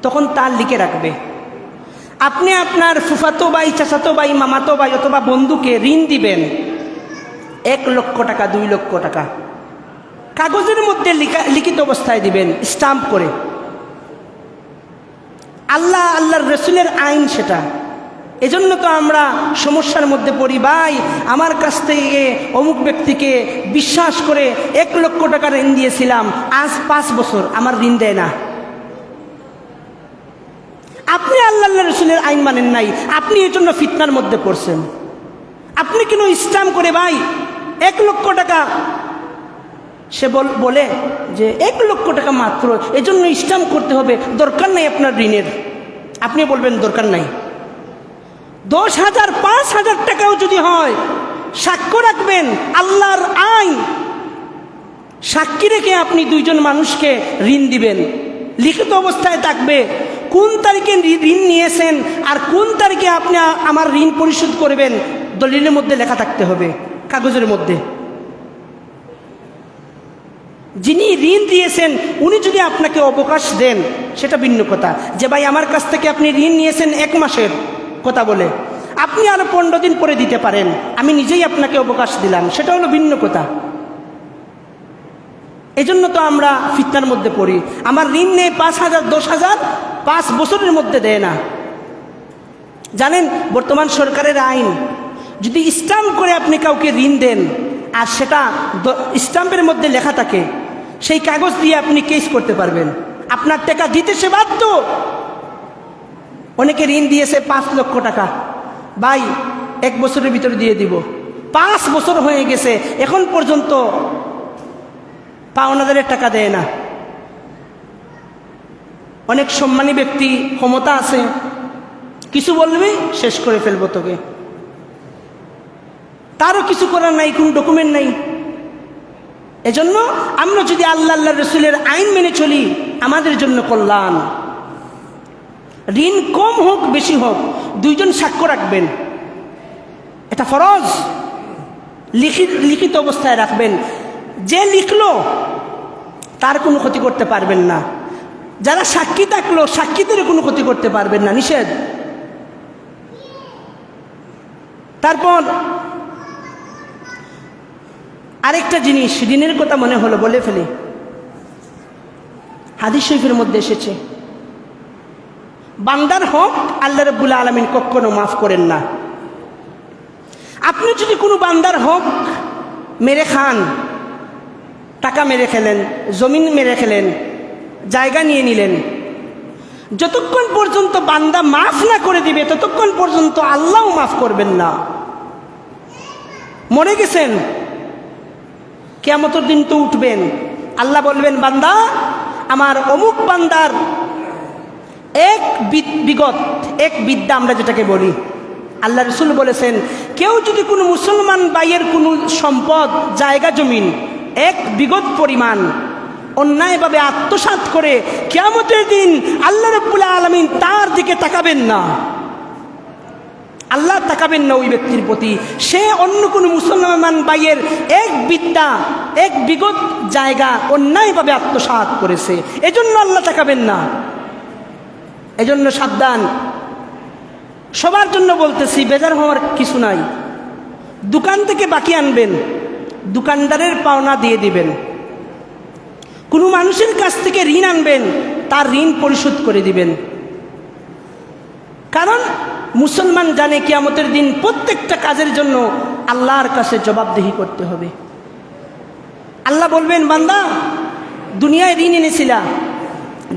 [SPEAKER 1] তখন তা লিখে রাখবে। আপনি আপনার ফুফাতো ভাই, চাচাতো ভাই, মামাতো ভাই অথবা বন্ধুকে ঋণ দিবেন 1 লক্ষ টাকা, 2 লক্ষ টাকা, কাগজের মধ্যে লিখিত অবস্থায় দিবেন, স্টাম্প করে। আল্লাহর রসুলের আইন সেটা। এজন্য তো আমরা সমস্যার মধ্যে পড়ি। ভাই, আমার কাছ থেকে অমুক ব্যক্তিকে বিশ্বাস করে 1 লক্ষ টাকা ঋণ দিয়েছিলাম, আজ 5 বছর আমার ঋণ দেয় না। আপনি আল্লাহ রসুলের আইন মানেন নাই, আপনি এই জন্য ফিতনার মধ্যে পড়ছেন। আপনি কেন ইসলাম করে ভাই 1 লক্ষ টাকা, সে বলে যে 1 লক্ষ টাকা মাত্র, এজন্য ইসলাম করতে হবে, দরকার নাই আপনার ঋণের। আপনি বলবেন দরকার নাই। 10,000 5,000 টাকাও যদি হয়, সাক্ষ্য রাখবেন আল্লাহর আইন, সাক্ষী রেখে আপনি 2 জন মানুষকে ঋণ দিবেন। লিখিত অবস্থায় থাকবে কোন তারিখে ঋণ নিয়েছেন আর কোন তারিখে আপনি আমার ঋণ পরিশোধ করবেন, দলিলের মধ্যে লেখা থাকতে হবে, কাগজের মধ্যে। যিনি ঋণ দিয়েছেন উনি যদি আপনাকে অবকাশ দেন, সেটা ভিন্ন কথা। যে ভাই আমার কাছ থেকে আপনি ঋণ নিয়েছেন 1 মাসের কথা বলে, আপনি আরো 15 দিন পরে দিতে পারেন, আমি নিজেই আপনাকে অবকাশ দিলাম, সেটা হলো ভিন্ন কথা। এই জন্য তো আমরা ফিতনার মধ্যে পড়ি। আমার ঋণ নেই 5,000 10,000, 5 বছরের মধ্যে দেয় না। জানেন বর্তমান সরকারের আইন, যদি স্ট্যাম্প করে আপনি কাউকে ঋণ দেন আর সেটা স্ট্যাম্পের মধ্যে লেখা থাকে, সেই কাগজ দিয়ে আপনি কেস করতে পারবেন, আপনার টাকা দিতে সে বাধ্য। অনেকে ঋণ দিয়েছে 5 লক্ষ টাকা, ভাই 1 বছরের ভিতরে দিয়ে দিব। 5 বছর হয়ে গেছে, এখন পর্যন্ত পাওনাদারের টাকা দেয় না। অনেক সম্মানী ব্যক্তি, ক্ষমতা আছে, কিছু বলবে শেষ করে ফেলবো তোকে, তারও কিছু করার নাই, কোন ডকুমেন্ট নাই। এজন্য আমরা যদি আল্লাহ রসুলের আইন মেনে চলি, আমাদের জন্য কল্যাণ। ঋণ কম হোক বেশি হোক, 2 জন সাক্ষ্য রাখবেন, এটা ফরজ। লিখিত অবস্থায় রাখবেন। যে লিখলো তার কোনো ক্ষতি করতে পারবেন না, যারা সাক্ষী থাকলো সাক্ষীদের কোনো ক্ষতি করতে পারবেন না, নিষেধ। তারপর আরেকটা জিনিস, ঋণের কথা মনে হলো, বলে ফেলি। হাদিস শরীফের মধ্যে এসেছে, বান্দার হক আল্লাহ রাব্বুল আলামিন কখনো মাফ করেন না। আপনি যদি কোনো বান্দার হক মেরে খান, টাকা মেরে খেলেন, জমিন মেরে খেলেন, জায়গা নিয়ে নিলেন, যতক্ষণ পর্যন্ত বান্দা মাফ না করে দিবে ততক্ষণ পর্যন্ত আল্লাহও মাফ করবেন না। মরে গেছেন, কিয়ামতের দিন তো উঠবেন, আল্লাহ বলবেন বান্দা, আমার অমুক বান্দার এক বিদ্যা, আমরা যেটাকে বলি, আল্লাহ রসুল বলেছেন, কেউ যদি কোনো মুসলমান ভাইয়ের কোনো সম্পদ, জায়গা জমিন 1 বিঘত পরিমাণ অন্যায়ভাবে আত্মসাৎ করে, কিয়ামতের দিন আল্লাহ রাব্বুল আলামিন তার দিকে তাকাবেন না। আল্লাহ তাকাবেন না ওই ব্যক্তির প্রতি, সে অন্য কোনো মুসলমান ভাইয়ের 1 বিঘত জায়গা অন্যায়ভাবে আত্মসাৎ করেছে, এজন্য আল্লাহ তাকাবেন না। এজন্য সাবধান। সবার জন্য বলতেছি, বেজার হওয়ার কিছু নাই। দোকান থেকে বাকি আনবেন, দোকানদারের পাওনা দিয়ে দিবেন। কোনো মানুষের কাছ থেকে ঋণ আনবেন, তার ঋণ পরিশোধ করে দিবেন। কারণ মুসলমান জানে কিয়ামতের দিন প্রত্যেকটা কাজের জন্য আল্লাহর কাছে জবাবদিহি করতে হবে। আল্লাহ বলবেন, বান্দা দুনিয়ায় ঋণ এনেছিলা,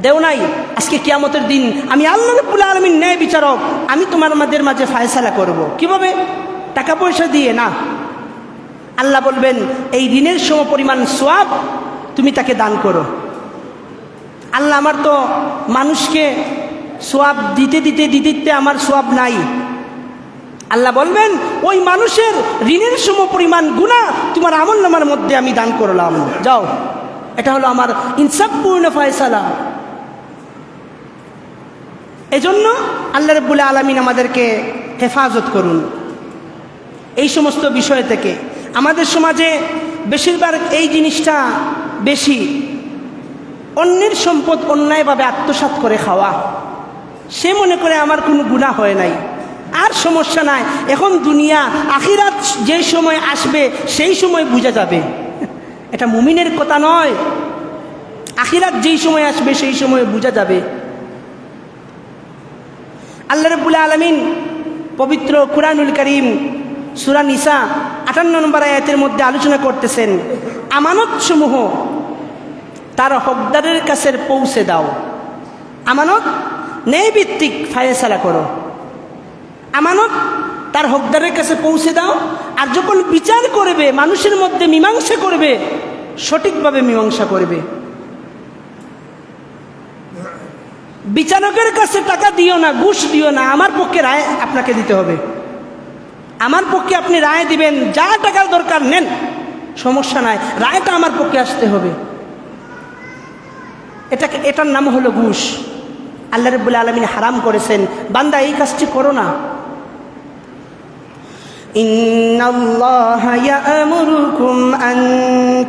[SPEAKER 1] দেও নাই, আজকে কিয়ামতের দিন আমি আল্লাহ রাব্বুল আলামিন ন্যায় বিচারক, আমি তোমাদের মাঝে ফায়সালা করব। কিভাবে? টাকা পয়সা দিয়ে না। আল্লাহ বলবেন, এই ঋণের সমপরিমাণ সওয়াব তুমি তাকে দান করো। আল্লাহ, আমার তো মানুষকে সওয়াব দিতে দিতে আমার সওয়াব নাই। আল্লাহ বলবেন, ওই মানুষের ঋণের সমপরিমাণ গুনাহ তোমার আমলনামার মধ্যে আমি দান করলাম, যাও। এটা হলো আমার ইনসাফপূর্ণ ফয়সালা। এজন্য আল্লাহ রাব্বুল আলামিন আমাদেরকে হেফাজত করুন এই সমস্ত বিষয় থেকে। আমাদের সমাজে বেশিরভাগ এই জিনিসটা বেশি, অন্যের সম্পদ অন্যায়ভাবে আত্মসাৎ করে খাওয়া। সে মনে করে আমার কোনো গুনাহ হয় নাই, আর সমস্যা নাই। এখন দুনিয়া, আখিরাত যে সময় আসবে সেই সময় বুঝা যাবে। এটা মুমিনের কথা নয়। আখিরাত যেই সময় আসবে সেই সময় বুঝা যাবে। আল্লাহ রাব্বুল আলামিন পবিত্র কুরআনুল কারীম সূরা নিসা 58 নম্বর আয়াতের মধ্যে আলোচনা করতেছেন, আমানত সমূহ তার হকদারের কাছে পৌঁছে দাও। আমানত ন্যায়ভিত্তিক ফায়সালা করো, আমানত তার হকদারের কাছে পৌঁছে দাও। আর যখন বিচার করবে, মানুষের মধ্যে মীমাংসা করবে, সঠিকভাবে মীমাংসা করবে। বিচারকের কাছে টাকা দিও না, ঘুষ দিও না। আমার পক্ষে রায় আপনাকে দিতে হবে, আমার পক্ষে আপনি রায় দিবেন, যা টাকার দরকার নেন, সমস্যা নাই, রায়টা আমার পক্ষে আসতে হবে। এটার নাম হলো ঘুষ। আল্লাহ রাব্বুল আলামিন হারাম করেছেন, বান্দা এই কাজটি করো না। ইন্নাল্লাহা ইয়া'মুরুকুম আন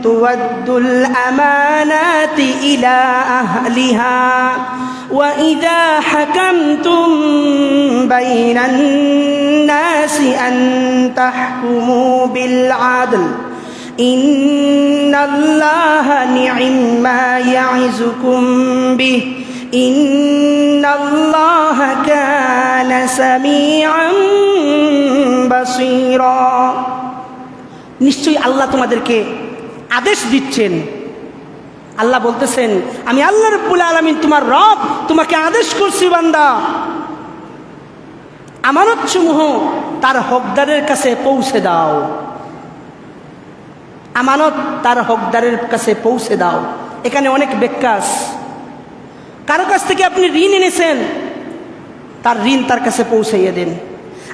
[SPEAKER 1] তুওয়াদ্দুল আমানাতি ইলা আহলিহা ওয়া ইযা হাকামতুম বাইনান নাসি আন তাহকুমু বিল আদল ইন্নাল্লাহা নি'ম্মা ইয়া'iযুকুম বিহি ইন্নাল্লাহা কানা সামিআন বাসীরা। নিশ্চয়ই আল্লাহ তোমাদেরকে আদেশ দিচ্ছেন। আল্লাহ বলতেছেন, আমি আল্লাহ রাব্বুল আলামিন তোমার রব, তোমাকে আদেশ করছি বান্দা, আমানত সমূহ তার হকদারের কাছে পৌঁছে দাও। আমানত তার হকদারের কাছে পৌঁছে দাও। এখানে অনেক ব্যাখ্যা আছে। কারো কাছ থেকে আপনি ঋণ এনেছেন, তার ঋণ তার কাছে পৌঁছাইয়ে দেন।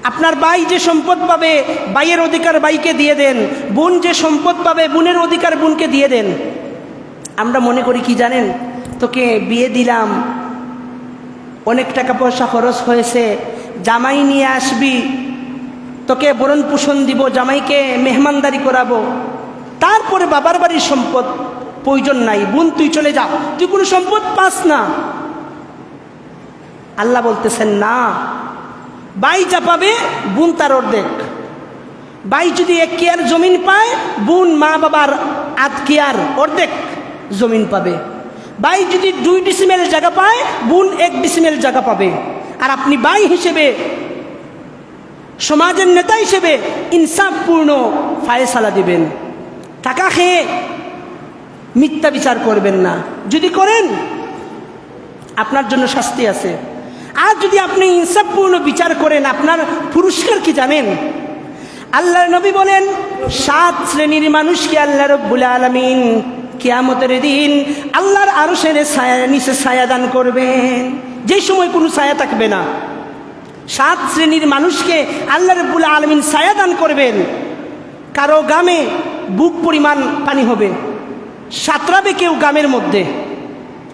[SPEAKER 1] আপনার ভাই যে সম্পদ পাবে, ভাইয়ের অধিকার ভাইকে দিয়ে দেন। বোন যে সম্পদ পাবে, বোনের অধিকার বোনকে দিয়ে দেন। আমরা মনে করি কি জানেন, তোকে বিয়ে দিলাম, অনেক টাকা পয়সা খরচ হয়েছে, জামাই নিয়ে আসবি, তোকে বরণ পোষণ দিব, জামাইকে মেহমানদারি করাবো, তারপরে বাবার বাড়ির সম্পদ প্রয়োজন নাই, বোন তুই চলে যা, তুই কোনো সম্পদ পাস না। আল্লাহ বলতেছেন না, ভাই যা পাবে বোন তার অর্ধেক। ভাই যদি 1 কেয়ার জমিন পায়, বোন মা বাবার 8 কেয়ার অর্ধেক জমিন পাবে। ভাই যদি 2 ডিসিমেল জায়গা পায়, বোন 1 ডিসিমেল জায়গা পাবে। আর আপনি ভাই হিসেবে, সমাজের নেতা হিসেবে ইনসাফপূর্ণ ফায়সালা দিবেন। টাকা খেয়ে মিথ্যা বিচার করবেন না। যদি করেন, আপনার জন্য শাস্তি আছে। আর যদি আপনি ইনসাফপূর্ণ বিচার করেন, আপনার পুরস্কার কি জানেন? আল্লাহর নবী বলেন, 7 শ্রেণীর মানুষকে আল্লাহ রাব্বুল আলামিন কিয়ামতের দিন আল্লাহর আরশের ছায়া নিচে ছায়া দান করবেন, যে সময় কোনো ছায়া থাকবে না। 7 শ্রেণীর মানুষকে আল্লাহ রাব্বুল আলামিন ছায়া দান করবেন। কারো গামে বুক পরিমাণ পানি হবে, সাঁতরাবে কেউ গামের মধ্যে,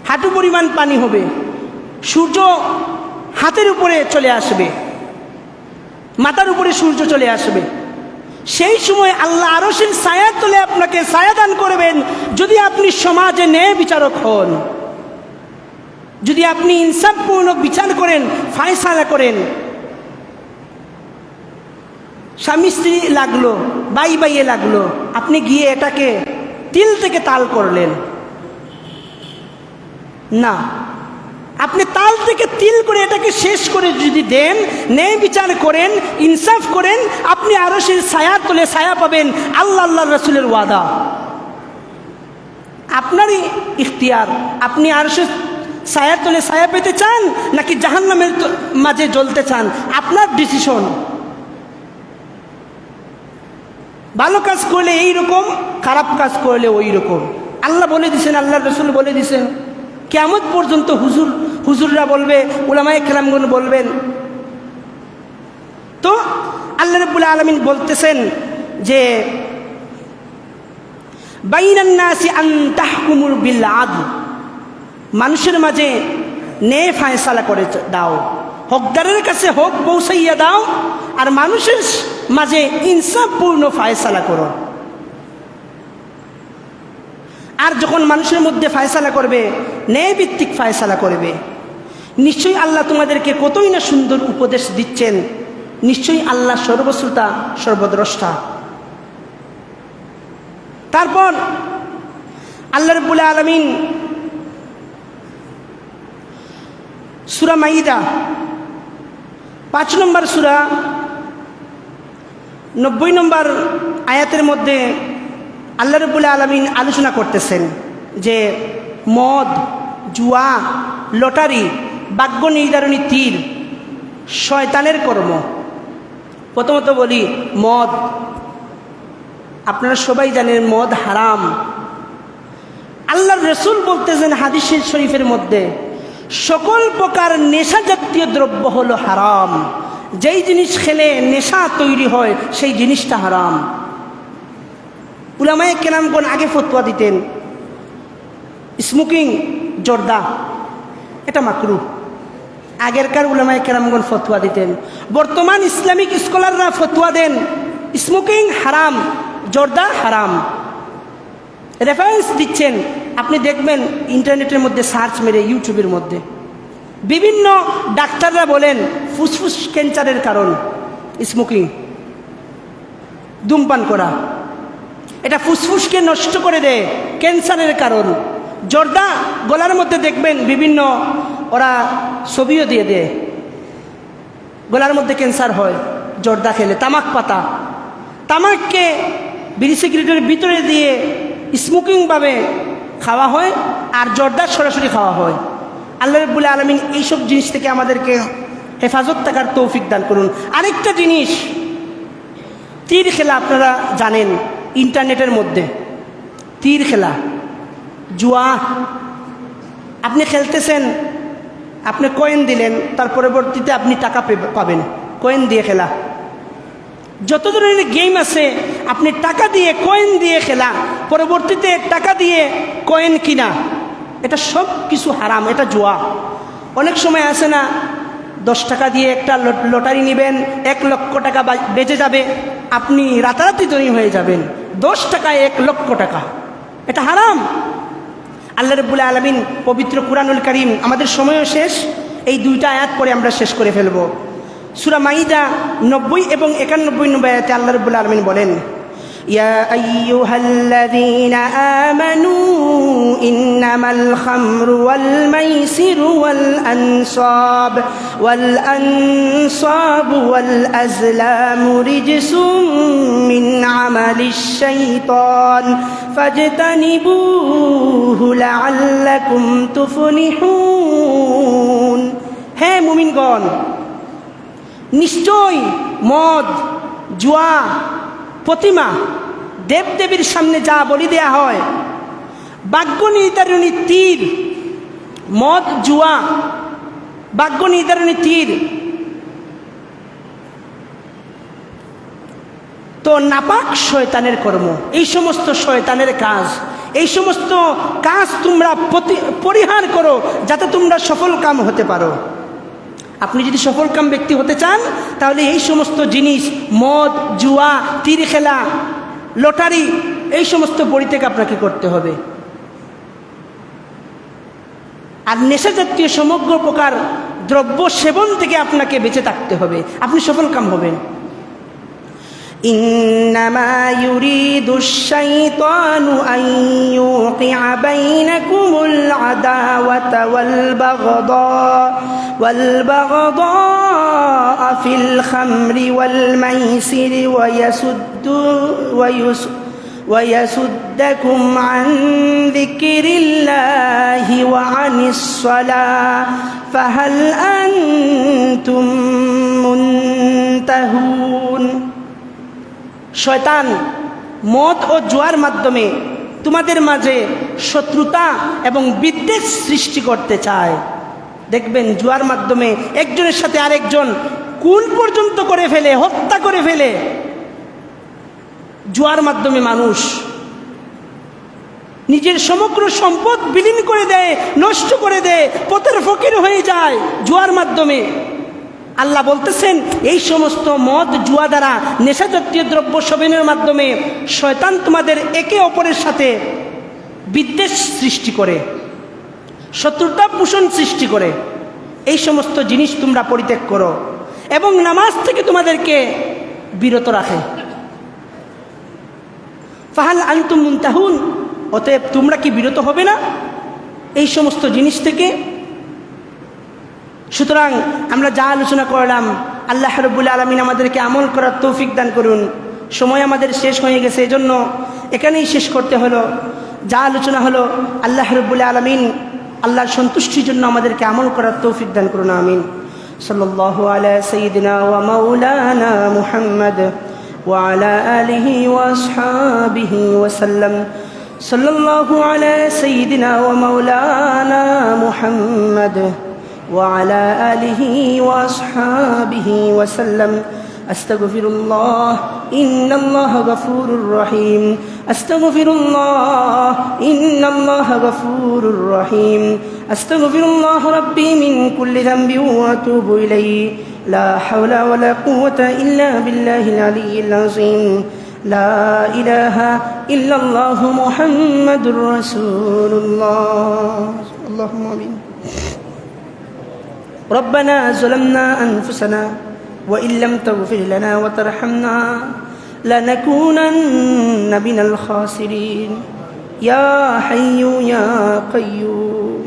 [SPEAKER 1] হাঁটু পরিমাণ পানি হবে, সূর্য হাতের উপরে চলে আসবে, মাথার উপরে সূর্য চলে আসবে। সেই সময় আল্লাহ আরশের ছায়ার তলে আপনাকে ছায়া দান করবেন, যদি আপনি সমাজে ন্যায় বিচারক হন, যদি আপনি ইনসাফপূর্ণ বিচার করেন, ফায়সালা করেন। স্বামী স্ত্রী লাগলো, বাই বাইয়ে লাগলো, আপনি গিয়ে এটাকে তিল থেকে তাল করলেন না, আপনি তাল থেকে তিল করে এটাকে শেষ করে যদি দেন, ন্যায় বিচার করেন, ইনসাফ করেন, আপনি আরশের ছায়ার তলে ছায়া পাবেন। আল্লাহ আল্লাহর রাসূলের ওয়াদা। আপনারই ইখতিয়ার, আপনি আরশের ছায়ার তলে ছায়া পেতে চান নাকি জাহান্নামের মাঝে জ্বলতে চান, আপনার ডিসিশন। ভালো কাজ করলে এই রকম, খারাপ কাজ করলে ওই রকম। আল্লাহ বলে দিছেন, আল্লাহর রাসূল বলে দিছেন। কিয়ামত পর্যন্ত হুজুররা বলবে, উলামায়ে কেরামগণ বলবেন। তো আল্লাহ রাব্বুল আলামিন বলতেছেন যে বাইনান নাসি আন তাহকুমু বিল আদল, মানুষের মাঝে ন্যায় ফায়সালা করে দাও, হকদারের কাছে হক পৌঁছাইয়া দাও, আর মানুষের মাঝে ইনসাফপূর্ণ ফায়সালা করো। আর যখন মানুষের মধ্যে ফায়সালা করবে, ন্যায়ভিত্তিক ফায়সালা করবে, নিশ্চয়ই আল্লাহ তোমাদেরকে কতই না সুন্দর উপদেশ দিচ্ছেন। নিশ্চয়ই আল্লাহ সর্বশ্রোতা, সর্বদ্রষ্টা। তারপর আল্লাহ রাব্বুল আলামিন সূরা মাইদা 5 নম্বর সূরা 90 নম্বর আয়াতের মধ্যে আল্লাহ রাব্বুল আলামিন আলোচনা করতেছেন যে মদ, জুয়া, লটারি, ভাগ্য নির্ধারণী তীর শয়তানের কর্ম। প্রথমত বলি মদ। আপনারা সবাই জানেন মদ হারাম। আল্লাহর রাসূল বলতেছেন হাদিস শরীফের মধ্যে, সকল প্রকার নেশা জাতীয় দ্রব্য হলো হারাম। যেই জিনিস খেলে নেশা তৈরি হয় সেই জিনিসটা হারাম। উলামায়ে কেরামগণ আগে ফতোয়া দিতেন স্মোকিং, জর্দা এটা মাকরুহ। আগেরকার উলামায়ে কেরামগণ ফতোয়া দিতেন। বর্তমান ইসলামিক স্কলাররা ফতোয়া দেন স্মোকিং হারাম, জর্দা হারাম। রেফারেন্স দিচ্ছেন, আপনি দেখবেন ইন্টারনেটের মধ্যে সার্চ মেরে, ইউটিউবের মধ্যে বিভিন্ন ডাক্তাররা বলেন ফুসফুস ক্যান্সারের কারণ স্মোকিং, ধূমপান করা। এটা ফুসফুসকে নষ্ট করে দেয়, ক্যান্সারের কারণ। জর্দা গলার মধ্যে দেখবেন বিভিন্ন ওরা ছবিও দিয়ে দেয়, গলার মধ্যে ক্যান্সার হয় জর্দা খেলে। তামাক পাতা, তামাককে বিড়ি সিগারেটের ভিতরে দিয়ে স্মোকিংভাবে খাওয়া হয়, আর জর্দা সরাসরি খাওয়া হয়। আল্লাহ রাব্বুল আলামিন এইসব জিনিস থেকে আমাদেরকে হেফাজত থাকার তৌফিক দান করুন। আরেকটা জিনিস, তীর খেলা। আপনারা জানেন ইন্টারনেটের মধ্যে তীর খেলা, জুয়া। আপনি খেলতেছেন, আপনি কয়েন দিলেন, তার পরবর্তীতে আপনি টাকা পাবেন, কয়েন দিয়ে খেলা। যত ধরনের গেম আছে আপনি টাকা দিয়ে, কয়েন দিয়ে খেলা, পরবর্তীতে টাকা দিয়ে কয়েন কিনা, এটা সব কিছু হারাম, এটা জুয়া। অনেক সময় আছে না, 10 টাকা দিয়ে একটা লটারি নেবেন, 1 লক্ষ টাকা বেঁচে যাবে, আপনি রাতারাতি ধনী হয়ে যাবেন। 10 টাকায় 1 লক্ষ টাকা, এটা হারাম। আল্লাহ রাব্বুল আলামিন পবিত্র কুরআনুল কারীম, আমাদের সময়ও শেষ, এই 2টা আয়াত পরে আমরা শেষ করে ফেলব। সূরা মাইদা 90 এবং 91 নম্বর আয়াতে আল্লাহ রাব্বুল আলামিন বলেন, ইয়া আইয়ুহাল্লাযীনা আমানু ইন্নামাল খামরু ওয়াল মাইসিরু ওয়াল আনসাবু ওয়াল আজলামু রিজসুম মিন আমালিশ শাইতান ফাজতানিবুহু লাআল্লাকুম তুফলিহুন। হে মুমিনগণ, নিশ্চয় মদ, জুয়া, প্রতিমা, দেবদেবীর সামনে যা বলি দেয়া হয়, ভাগ্য নির্ধারণী তীর, মদ, জুয়া, ভাগ্য নির্ধারণী তীর, তো নাপাক শয়তানের কর্ম। এই সমস্ত শয়তানের কাজ, এই সমস্ত কাজ তোমরা পরিহার করো যাতে তোমরা সফল কাম হতে পারো। আপনি যদি সফলকাম ব্যক্তি হতে চান তাহলে এই সমস্ত জিনিস, মদ, জুয়া, তীর খেলা, লটারি, এই সমস্ত পরিত্যাগ আপনাকে করতে হবে। আর নেশা জাতীয় সমগ্র প্রকার দ্রব্য সেবন থেকে আপনাকে বেঁচে থাকতে হবে, আপনি সফলকাম হবেন। إنما يريد الشيطان أن يوقع بينكم العداوة والبغضاء في الخمر والميسر ويصدكم عن ذكر الله وعن الصلاة فهل أنتم منتهون। শয়তান মদ ও জুয়ার মাধ্যমে তোমাদের মাঝে শত্রুতা এবং বিদ্বেষ সৃষ্টি করতে চায়। দেখবেন জুয়ার মাধ্যমে একজনের সাথে আরেকজন খুন পর্যন্ত করে ফেলে, হত্যা করে ফেলে। জুয়ার মাধ্যমে মানুষ নিজের সমগ্র সম্পদ বিলীন করে দেয়, নষ্ট করে দেয়, পথের ফকির হয়ে যায় জুয়ার মাধ্যমে। আল্লাহ বলতেছেন এই সমস্ত মদ, জুয়া দ্বারা, নেশা জাতীয় দ্রব্য সেবনের মাধ্যমে শয়তান তোমাদের একে অপরের সাথে বিদ্বেষ সৃষ্টি করে, শত্রুতা পোষণ সৃষ্টি করে। এই সমস্ত জিনিস তোমরা পরিত্যাগ করো এবং নামাজ থেকে তোমাদেরকে বিরত রাখে। ফাহাল আনতুম মুনতাহুন, অতএব তোমরা কি বিরত হবে না এই সমস্ত জিনিস থেকে? সুতরাং আমরা যা আলোচনা করলাম আল্লাহ রাব্বুল আলামিন আমাদেরকে আমল করার তৌফিক দান করুন। সময় আমাদের শেষ হয়ে গেছে, এজন্য এখানেই শেষ করতে হলো। যা আলোচনা হলো, আল্লাহ রাব্বুল আলামিন আল্লাহর সন্তুষ্টির জন্য আমাদেরকে আমল করার তৌফিক দান করুন, আমিন। সাল্লাল্লাহু আলা সাইয়্যিদিনা ওয়া মাওলানা মুহাম্মদ ওয়া আলা আলিহি ওয়া আসহাবিহি ওয়া সাল্লাম। সাল্লাল্লাহু আলা সাইয়্যিদিনা ওয়া মাওলানা মুহাম্মদ ওয়া আলা আলিহি ওয়া আসহাবিহি ওয়া সাল্লাম। আস্তাগফিরুল্লাহ ইন্নাল্লাহা গফুরুর রহিম। আস্তাগফিরুল্লাহ ইন্নাল্লাহা গফুরুর রহিম। আস্তাগফিরুল্লাহ রাব্বি মিন কুল্লি যামবি ওয়া আতুবু ইলাইহি। লা হাওলা ওয়া লা কুওয়াতা ইল্লা বিল্লাহিল আলিয়্যিল আযীম। লা ইলাহা ইল্লাল্লাহু মুহাম্মাদুর রাসূলুল্লাহ। আল্লাহুম্মা আমিন। ربنا ظلمنا أنفسنا وإن لم تغفر لنا وترحمنا لنكونن من الخاسرين يا حي يا قيوم।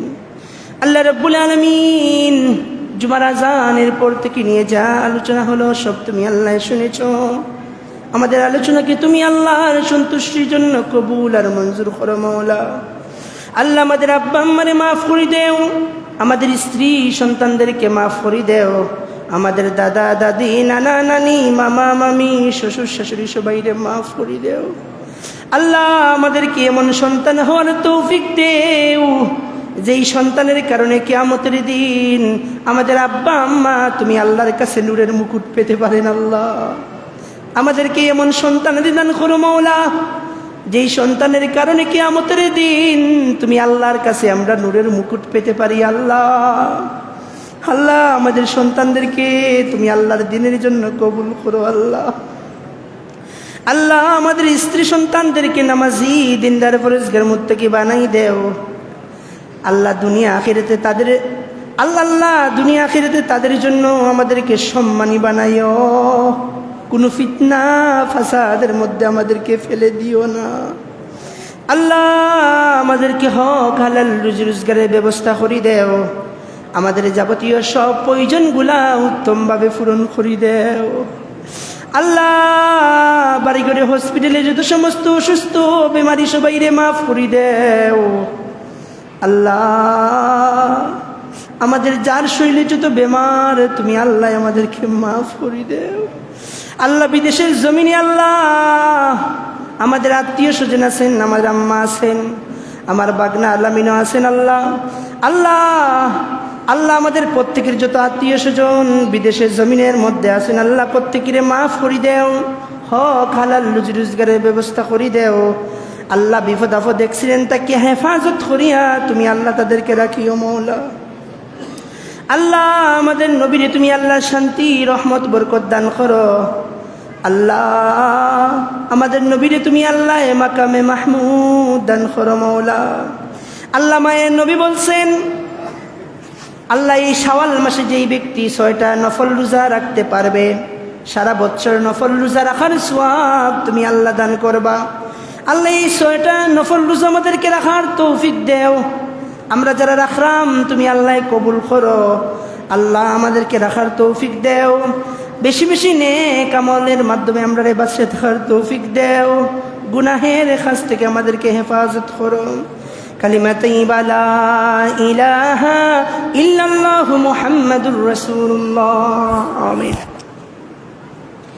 [SPEAKER 1] আল্লাহ রাব্বুল আলামিন, জুমার আযানের পর থেকে নিয়ে যা আলোচনা হলো সব তুমি আল্লাহ শুনেছো। আমাদের আলোচনাকে তুমি আল্লাহর সন্তুষ্টির জন্য কবুল আর মঞ্জুর করো মাওলা। আল্লাহ আমাদের আব্বা আম্মারে মাফ করে দেও, আমাদের স্ত্রী সন্তানদেরকে মাফ করে দেও, আমাদের দাদা দাদি নানা নানি মামা মামি শ্বশুর শাশুড়ি সবাইরে মাফ করে দেও। আল্লাহ আমাদেরকে এমন সন্তান হওয়ার তৌফিক দেও যেই সন্তানের কারণে কিয়ামতের দিন আমাদের আব্বা আম্মা তুমি আল্লাহর কাছে নূরের মুকুট পেতে পারেন। আল্লাহ আমাদেরকে এমন সন্তান দান করো মাওলা, যেই সন্তানের কারণে কিয়ামতের দিন তুমি আল্লাহর কাছে আমরা নূরের মুকুট পেতে পারি। আল্লাহ আল্লাহ আমাদের সন্তানদেরকে তুমি আল্লাহর দ্বীনের জন্য কবুল করো। আল্লাহ আল্লাহ আমাদের স্ত্রী সন্তানদেরকে নামাজি দিনদার পরেজগার মুত্তাকি বানাই দেও। আল্লাহ দুনিয়া আখিরাতে তাদের আল্লাহ দুনিয়া আখিরাতে তাদের জন্য আমাদেরকে সম্মানী বানাইও। কোনো ফিতনা ফাসাদের মধ্যে আমাদেরকে ফেলে দিও না। আল্লাহ আমাদেরকে হক হালাল রুজি রোজগারের ব্যবস্থা করে দেও। আমাদের যাবতীয় সব প্রয়োজনগুলা উত্তমভাবে পূরণ করে দেও। আল্লাহ বাড়িঘরে হসপিটালে যত সমস্ত অসুস্থ বেমারি সবাইরে মাফ করে দেও। আল্লাহ আমাদের যার শরীরে যত বেমার তুমি আল্লাহ আমাদেরকে মাফ করে দেও। আল্লাহ বিদেশের জমিনে আল্লাহ আমাদের আত্মীয় স্বজন আছেন, আমার আম্মা আছেন, আমার বাগনা আলামিনও আছেন। আল্লাহ আল্লাহ আল্লাহ আমাদের প্রত্যেকের যত আত্মীয় স্বজন বিদেশের জমিনের মধ্যে আছেন আল্লাহ প্রত্যেকের মাফ করে দেও। হক হালাল রুজি রোজগারের ব্যবস্থা করে দেও। আল্লাহ বিপদ আপদ অ্যাক্সিডেন্ট তাকে হেফাজত করিয়া তুমি আল্লাহ তাদেরকে রাখিও মৌলা। আল্লাহ আমাদের নবীরে তুমি আল্লাহ শান্তি রহমত বরকত দান করো। আল্লাহ আমাদের নবীরে তুমি আল্লাহ মাকামে মাহমুদ দান করো মৌলা। আল্লাহ মায়ের নবী বলছেন, আল্লাহ এই শাওয়াল মাসে যেই ব্যক্তি 6টা নফল রোজা রাখতে পারবে, সারা বছর নফল রোজা রাখার সওয়াব তুমি আল্লাহ দান করবা। আল্লাহ এই 6টা নফল রোজা আমাদেরকে রাখার তৌফিক দেও। আমরা যারা রাখলাম তুমি আল্লাহ কবুল করো। আল্লাহ আমাদেরকে রাখার তৌফিক দেও। বেশি বেশি নেক আমলের মাধ্যমে আমরা বাঁচে থাকার তৌফিক দেও। গুনাহের কাছ থেকে আমাদেরকে হেফাজত করো। কালিমা তাইয়্যিবা লা ইলাহা ইল্লাল্লাহু মুহাম্মাদুর রাসূলুল্লাহ। আমিন।